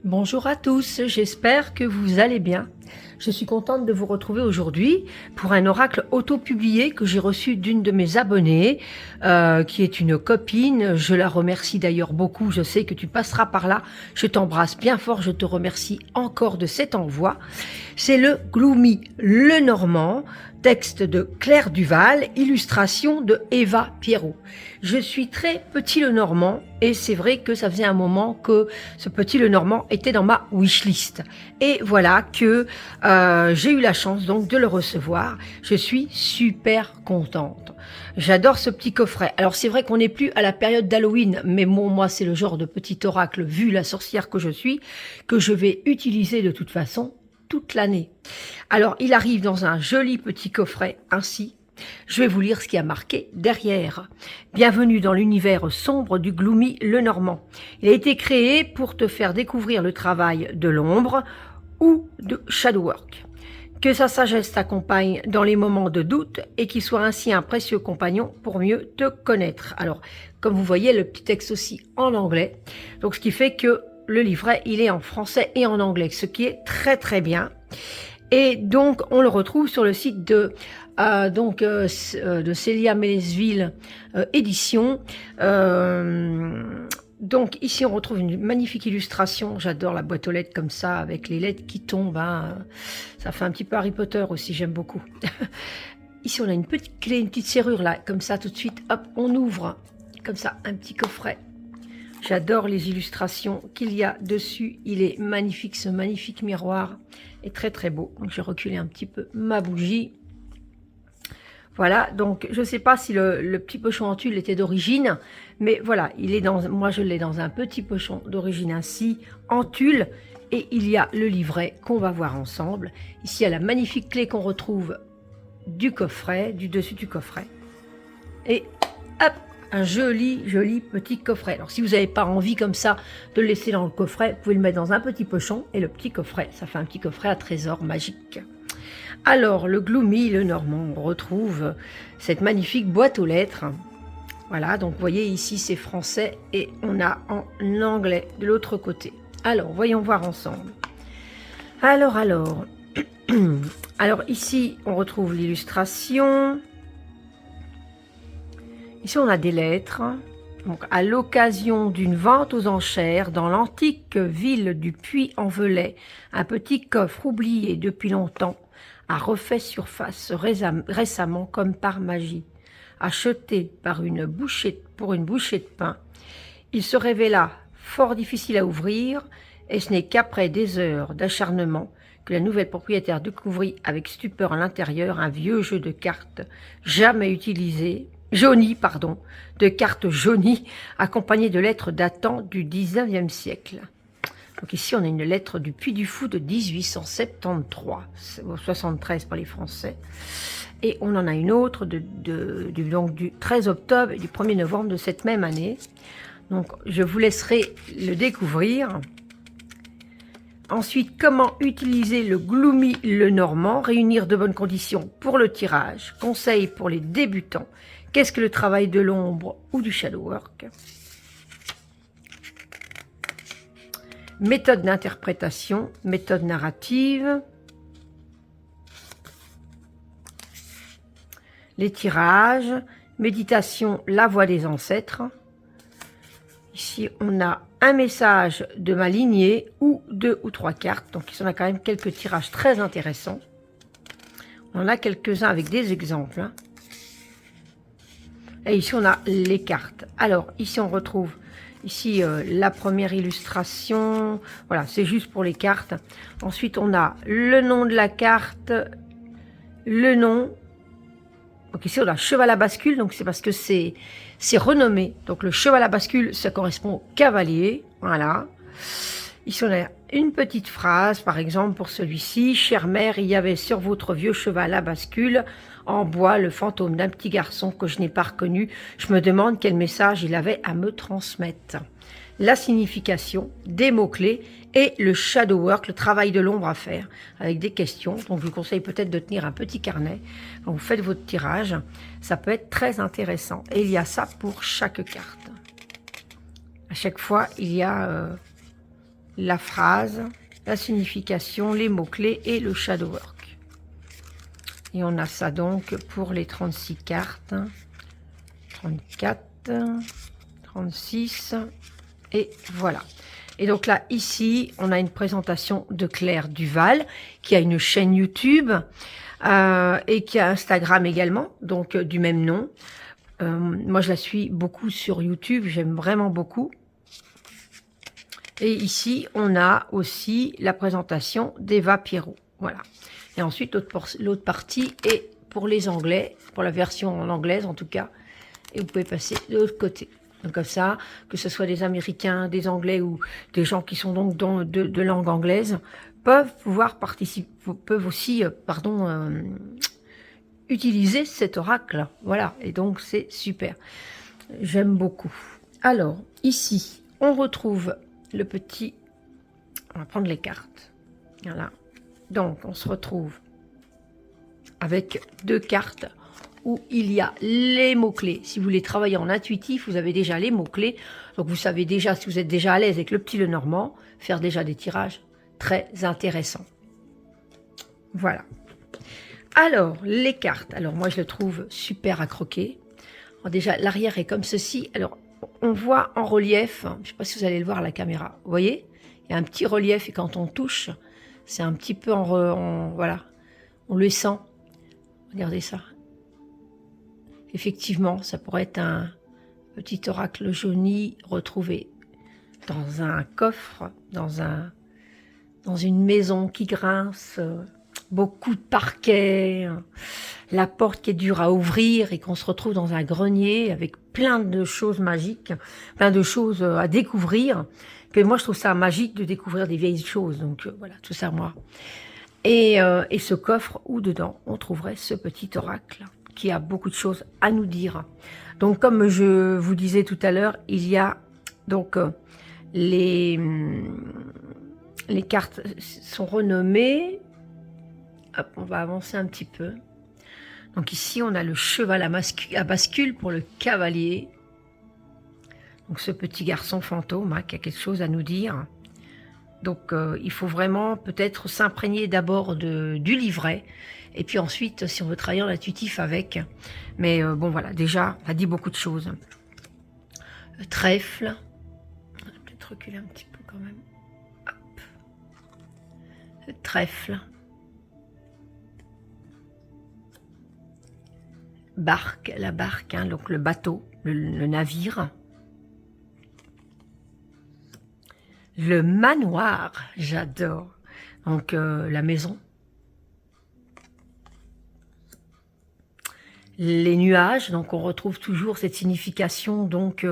Bonjour à tous, j'espère que vous allez bien. Je suis contente de vous retrouver aujourd'hui pour un oracle auto-publié que j'ai reçu d'une de mes abonnées, qui est une copine. Je la remercie d'ailleurs beaucoup, je sais que tu passeras par là. Je t'embrasse bien fort, je te remercie encore de cet envoi. C'est le Gloomy Lenormand, texte de Claire Duval, illustration de Eva Pierrot. Je suis très petit Lenormand et c'est vrai que ça faisait un moment que ce petit Lenormand était dans ma wishlist. Et voilà que j'ai eu la chance donc de le recevoir. Je suis super contente. J'adore ce petit coffret. Alors c'est vrai qu'on n'est plus à la période d'Halloween, mais bon, moi c'est le genre de petit oracle, vu la sorcière que je suis, que je vais utiliser de toute façon toute l'année. Alors il arrive dans un joli petit coffret ainsi. Je vais vous lire ce qui a marqué derrière. Bienvenue dans l'univers sombre du Gloomy Lenormand. Il a été créé pour te faire découvrir le travail de l'ombre ou de Shadowwork. Que sa sagesse t'accompagne dans les moments de doute et qu'il soit ainsi un précieux compagnon pour mieux te connaître. Alors, comme vous voyez, le petit texte aussi en anglais. Donc, ce qui fait que le livret, il est en français et en anglais, ce qui est très très bien. Et donc, on le retrouve sur le site de Célia Mélesville Édition. Donc ici on retrouve une magnifique illustration, j'adore la boîte aux lettres comme ça, avec les lettres qui tombent, hein. Ça fait un petit peu Harry Potter aussi, j'aime beaucoup. Ici on a une petite clé, une petite serrure là, comme ça tout de suite, hop, on ouvre, comme ça, un petit coffret. J'adore les illustrations qu'il y a dessus, il est magnifique, ce magnifique miroir est très très beau. Donc je vais reculer un petit peu ma bougie. Voilà, donc je ne sais pas si le petit pochon en tulle était d'origine, mais voilà, il est moi je l'ai dans un petit pochon d'origine ainsi, en tulle, et il y a le livret qu'on va voir ensemble. Ici, il y a la magnifique clé qu'on retrouve du coffret, du dessus du coffret. Et hop, un joli petit coffret. Alors si vous n'avez pas envie comme ça de le laisser dans le coffret, vous pouvez le mettre dans un petit pochon, et le petit coffret, ça fait un petit coffret à trésor magique. Alors, le Gloomy Lenormand, on retrouve cette magnifique boîte aux lettres. Voilà, donc vous voyez ici c'est français et on a en anglais de l'autre côté. Alors, voyons voir ensemble. Alors, ici on retrouve l'illustration. Ici on a des lettres. Donc, à l'occasion d'une vente aux enchères dans l'antique ville du Puy-en-Velay, un petit coffre oublié depuis longtemps a refait surface récemment comme par magie. Acheté pour une bouchée de pain, il se révéla fort difficile à ouvrir et ce n'est qu'après des heures d'acharnement que la nouvelle propriétaire découvrit avec stupeur à l'intérieur un vieux jeu de cartes jamais utilisé, de cartes jaunies accompagnées de lettres datant du 19e siècle. Donc ici, on a une lettre du Puy du Fou de 1873, 73 pour les Français. Et on en a une autre du 13 octobre et du 1er novembre de cette même année. Donc, je vous laisserai le découvrir. Ensuite, comment utiliser le Gloomy Lenormand, réunir de bonnes conditions pour le tirage, conseils pour les débutants, qu'est-ce que le travail de l'ombre ou du shadowwork ? Méthode d'interprétation, méthode narrative, les tirages, méditation, la voix des ancêtres. Ici, on a un message de ma lignée ou 2 ou 3 cartes. Donc, on a quand même quelques tirages très intéressants. On en a quelques-uns avec des exemples, hein. Et ici, on a les cartes. Alors, ici, on retrouve ici la première illustration. Voilà, c'est juste pour les cartes. Ensuite, on a le nom de la carte, le nom. Donc ici, on a cheval à bascule. Donc, c'est parce que c'est renommé. Donc, le cheval à bascule, ça correspond au cavalier. Voilà. Ici, on a une petite phrase, par exemple, pour celui-ci. Chère mère, il y avait sur votre vieux cheval à bascule en bois le fantôme d'un petit garçon que je n'ai pas reconnu. Je me demande quel message il avait à me transmettre. La signification, des mots-clés et le shadowwork, le travail de l'ombre à faire, avec des questions. Donc, je vous conseille peut-être de tenir un petit carnet. Quand vous faites votre tirage, ça peut être très intéressant. Et il y a ça pour chaque carte. À chaque fois, il y a la phrase, la signification, les mots-clés et le shadow work. Et on a ça donc pour les 36 cartes. 34, 36, et voilà. Et donc là, ici, on a une présentation de Claire Duval, qui a une chaîne YouTube et qui a Instagram également, donc du même nom. Moi, je la suis beaucoup sur YouTube, j'aime vraiment beaucoup. Et ici, on a aussi la présentation d'Eva Pierrot. Voilà. Et ensuite, l'autre partie est pour les Anglais, pour la version en anglaise en tout cas. Et vous pouvez passer de l'autre côté. Donc comme ça, que ce soit des Américains, des Anglais ou des gens qui sont donc de langue anglaise, peuvent pouvoir participer, peuvent aussi, utiliser cet oracle. Voilà, et donc c'est super. J'aime beaucoup. Alors, ici, on retrouve le petit... On va prendre les cartes. Voilà. Donc, on se retrouve avec 2 cartes où il y a les mots-clés. Si vous voulez travailler en intuitif, vous avez déjà les mots-clés. Donc, vous savez déjà, si vous êtes déjà à l'aise avec le petit Lenormand, faire déjà des tirages très intéressants. Voilà. Alors, les cartes. Alors, moi, je le trouve super à croquer. Alors, déjà, l'arrière est comme ceci. Alors, on voit en relief, je ne sais pas si vous allez le voir à la caméra, vous voyez, il y a un petit relief et quand on touche, c'est un petit peu voilà, on le sent. Regardez ça. Effectivement, ça pourrait être un petit oracle jauni retrouvé dans un coffre, dans une maison qui grince, beaucoup de parquet, la porte qui est dure à ouvrir et qu'on se retrouve dans un grenier avec plein de choses magiques, plein de choses à découvrir. Que moi, je trouve ça magique de découvrir des vieilles choses. Donc voilà, tout ça, moi. Et ce coffre où dedans, on trouverait ce petit oracle qui a beaucoup de choses à nous dire. Donc, comme je vous disais tout à l'heure, il y a donc les cartes sont renommées. Hop, on va avancer un petit peu. Donc ici, on a le cheval à bascule pour le cavalier. Donc ce petit garçon fantôme hein, qui a quelque chose à nous dire. Donc il faut vraiment peut-être s'imprégner d'abord du livret. Et puis ensuite, si on veut travailler en intuitif avec. Mais bon voilà, déjà, ça dit beaucoup de choses. Le trèfle. On va peut-être reculer un petit peu quand même. Hop. Le trèfle. Barque, la barque, hein, donc le bateau, le navire. Le manoir, j'adore. Donc la maison. Les nuages, donc on retrouve toujours cette signification. Donc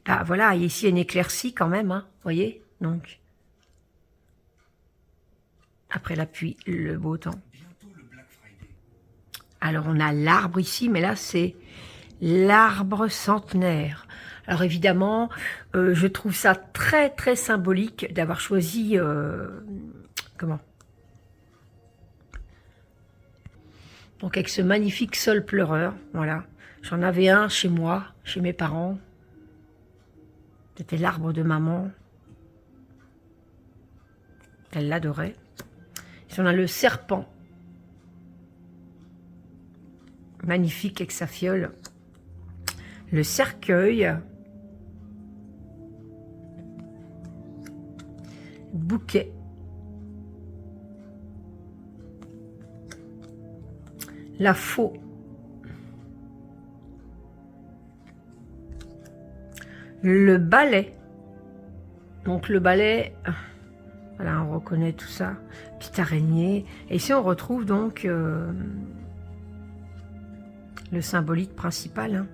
bah, voilà, ici il y a une éclaircie quand même, hein, voyez. Donc après la pluie, le beau temps. Alors on a l'arbre ici, mais là c'est l'arbre centenaire. Alors évidemment, je trouve ça très très symbolique d'avoir choisi comment? Donc avec ce magnifique sol pleureur, voilà. J'en avais un chez moi, chez mes parents. C'était l'arbre de maman. Elle l'adorait. Ici on a le serpent. Magnifique avec sa fiole. Le cercueil. Bouquet. La faux. Le balai. Donc le balai, voilà, on reconnaît tout ça. Petite araignée. Et ici on retrouve donc le symbolique principal. Hein.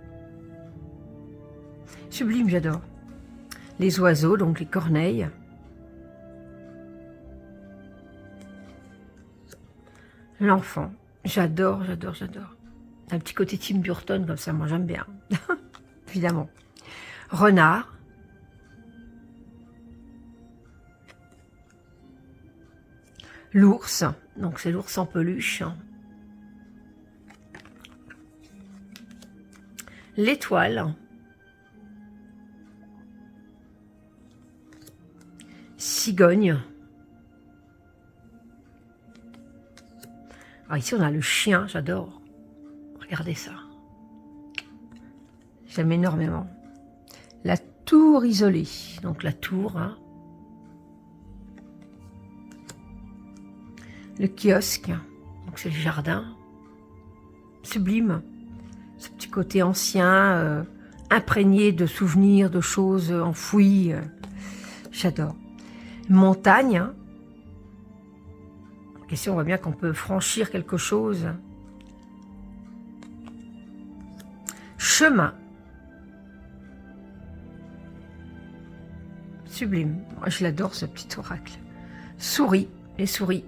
Sublime, j'adore. Les oiseaux, donc les corneilles. L'enfant. J'adore, j'adore, j'adore. Un petit côté Tim Burton comme ça, moi j'aime bien. Évidemment. Renard. L'ours. Donc c'est l'ours en peluche. L'étoile. cigogne. Ah, ici, on a le chien, j'adore. Regardez ça. J'aime énormément. La tour isolée. Donc la tour. Hein. Le kiosque. Donc c'est le jardin. Sublime. Ce petit côté ancien, imprégné de souvenirs, de choses enfouies. J'adore. Montagne. Hein. Ici, on voit bien qu'on peut franchir quelque chose. Chemin. Sublime. Moi, je l'adore, ce petit oracle. Souris. Les souris.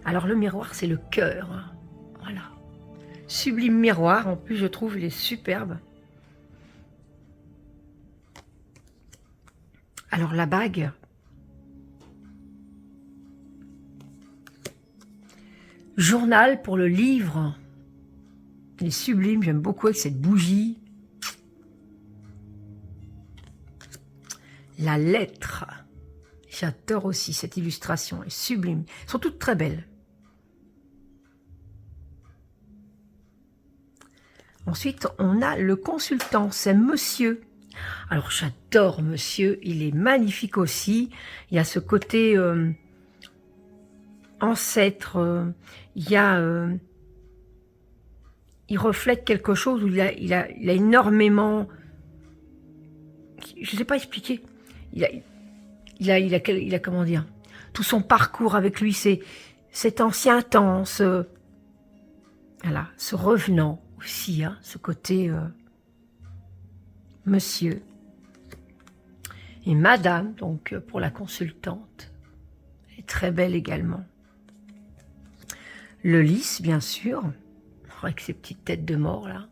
Alors, le miroir, c'est le cœur. Hein. Voilà. Sublime miroir. En plus, je trouve, il est superbe. Alors, la bague. Journal pour le livre. Il est sublime, j'aime beaucoup avec cette bougie. La lettre. J'adore aussi cette illustration, elle est sublime. Elles sont toutes très belles. Ensuite, on a le consultant, c'est Monsieur. Alors, j'adore Monsieur, il est magnifique aussi. Il y a ce côté ancêtre, il reflète quelque chose où il a énormément... Je ne sais pas expliquer. Il a comment dire, tout son parcours avec lui, c'est cet ancien temps, voilà, ce revenant aussi, hein, ce côté Monsieur et Madame, donc pour la consultante, est très belle également. Le lys, bien sûr, avec ses petites têtes de mort là.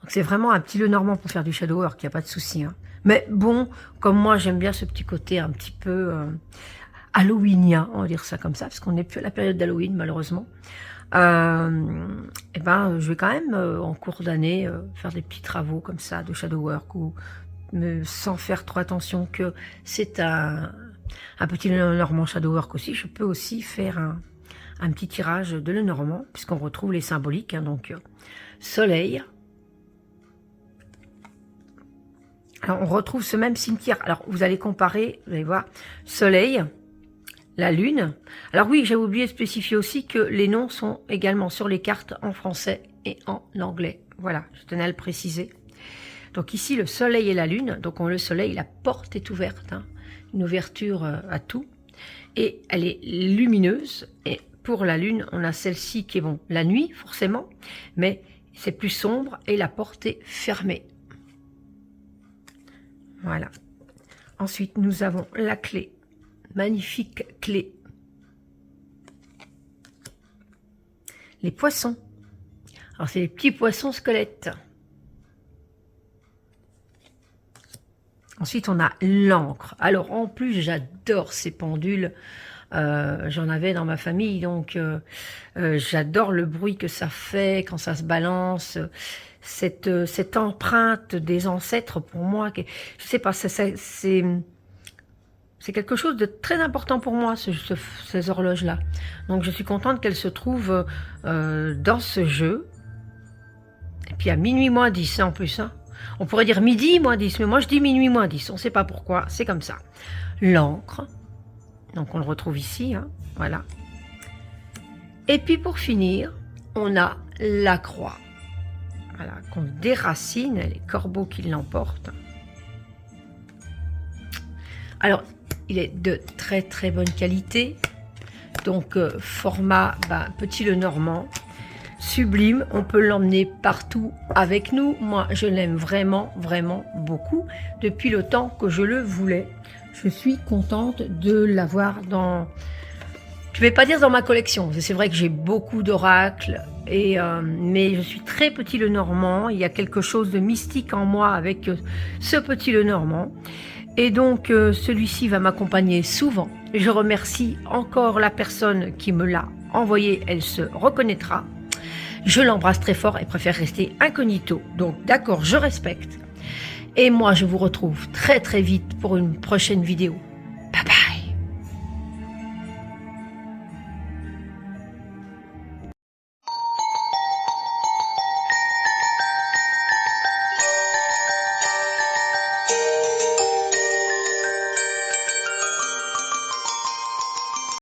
Donc c'est vraiment un petit Lenormand pour faire du shadow work, il n'y a pas de souci. Hein. Mais bon, comme moi j'aime bien ce petit côté un petit peu halloweenien, on va dire ça comme ça, parce qu'on n'est plus à la période d'Halloween malheureusement. Et ben, je vais quand même en cours d'année faire des petits travaux comme ça de shadow work ou sans faire trop attention que c'est un petit Lenormand shadow work aussi. Je peux aussi faire un petit tirage de Lenormand puisqu'on retrouve les symboliques. Hein, donc soleil. Alors on retrouve ce même cimetière. Alors vous allez comparer, vous allez voir soleil. La lune. Alors oui, j'ai oublié de spécifier aussi que les noms sont également sur les cartes en français et en anglais. Voilà, je tenais à le préciser. Donc ici, le soleil et la lune. Donc le soleil, la porte est ouverte. Hein, une ouverture à tout. Et elle est lumineuse. Et pour la lune, on a celle-ci qui est bon, la nuit forcément. Mais c'est plus sombre et la porte est fermée. Voilà. Ensuite, nous avons la clé. Magnifique clé. Les poissons. Alors, c'est les petits poissons squelettes. Ensuite, on a l'encre. Alors, en plus, j'adore ces pendules. J'en avais dans ma famille, donc j'adore le bruit que ça fait quand ça se balance. Cette empreinte des ancêtres, pour moi, je sais pas, c'est quelque chose de très important pour moi, ces horloges-là. Donc, je suis contente qu'elles se trouvent dans ce jeu. Et puis, à minuit moins 10, hein, en plus. Hein. On pourrait dire midi moins 10, mais moi, je dis minuit moins 10. On ne sait pas pourquoi, c'est comme ça. L'encre. Donc, on le retrouve ici. Hein, voilà. Et puis, pour finir, on a la croix. Voilà, qu'on déracine, les corbeaux qui l'emportent. Alors, il est de très très bonne qualité, donc format petit Lenormand, sublime, on peut l'emmener partout avec nous. Moi je l'aime vraiment vraiment beaucoup, depuis le temps que je le voulais. Je suis contente de l'avoir dans, je vais pas dire dans ma collection, c'est vrai que j'ai beaucoup d'oracles, mais je suis très petit Lenormand, il y a quelque chose de mystique en moi avec ce petit Lenormand. Et donc, celui-ci va m'accompagner souvent. Je remercie encore la personne qui me l'a envoyé, elle se reconnaîtra. je l'embrasse très fort et préfère rester incognito. Donc d'accord, je respecte. Et moi, je vous retrouve très très vite pour une prochaine vidéo.